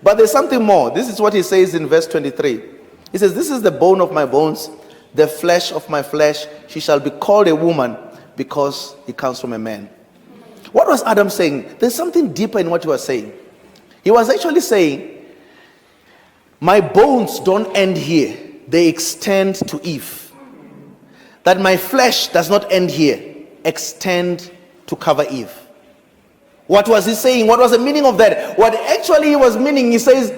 But there's something more. This is what he says in verse 23. He says, this is the bone of my bones, the flesh of my flesh. She shall be called a woman because he comes from a man. What was Adam saying? There's something deeper in what he was saying. He was actually saying, my bones don't end here. They extend to Eve. That my flesh does not end here. Extend to cover Eve. What was he saying? What was the meaning of that? What actually he was meaning, he says,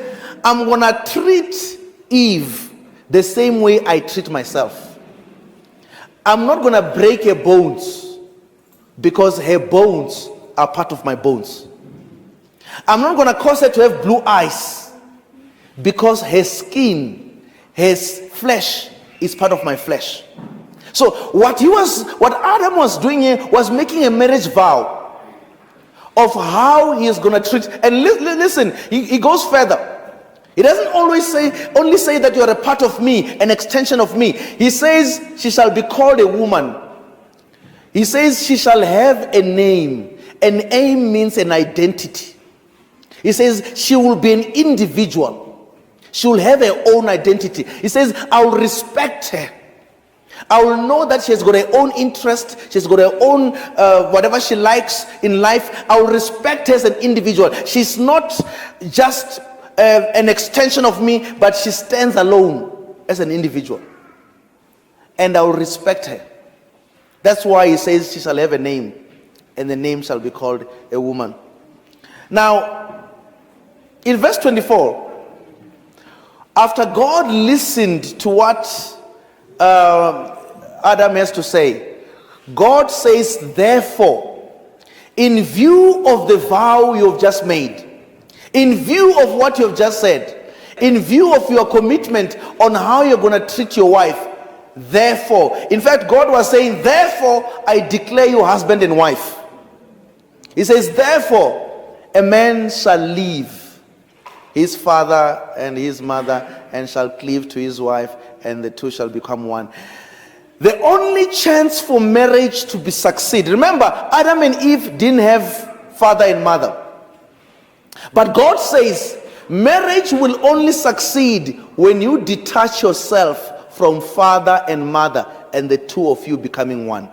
I'm going to treat Eve the same way I treat myself. I'm not going to break her bones because her bones are part of my bones. I'm not going to cause her to have blue eyes because her skin, her flesh is part of my flesh. So what Adam was doing here was making a marriage vow of how he is going to treat. And listen, he goes further. He doesn't only say that you are a part of me, an extension of me. He says she shall be called a woman. He says she shall have a name. An name means an identity. He says she will be an individual. She will have her own identity. He says, I will respect her. I will know that she has got her own interest. She's got her own whatever she likes in life. I will respect her as an individual. She's not just an extension of me, but she stands alone as an individual. And I will respect her. That's why he says she shall have a name, and the name shall be called a woman. Now, in verse 24, after God listened to what Adam has to say, God says, therefore, in view of the vow you have just made, in view of what you have just said, in view of your commitment on how you're going to treat your wife, therefore, in fact, God was saying, therefore, I declare you husband and wife. He says, therefore, a man shall leave his father and his mother and shall cleave to his wife, and the two shall become one. The only chance for marriage to succeed. Remember, Adam and Eve didn't have father and mother. But God says, marriage will only succeed when you detach yourself from father and mother and the two of you becoming one.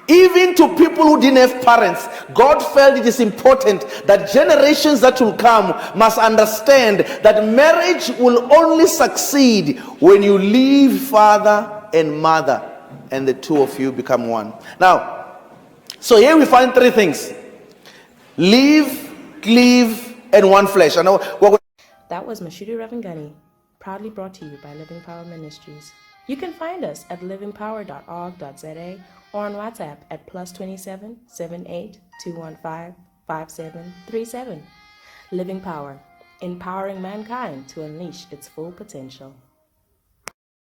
Even to people who didn't have parents, God felt it is important that generations that will come must understand that marriage will only succeed when you leave father and mother and the two of you become one. Now, so here we find three things: leave, cleave, and one flesh. I know that was Mashudu Ravhengani, proudly brought to you by Living Power Ministries. You can find us at livingpower.org.za or on WhatsApp at +27 78 215 5737. Living Power, empowering mankind to unleash its full potential.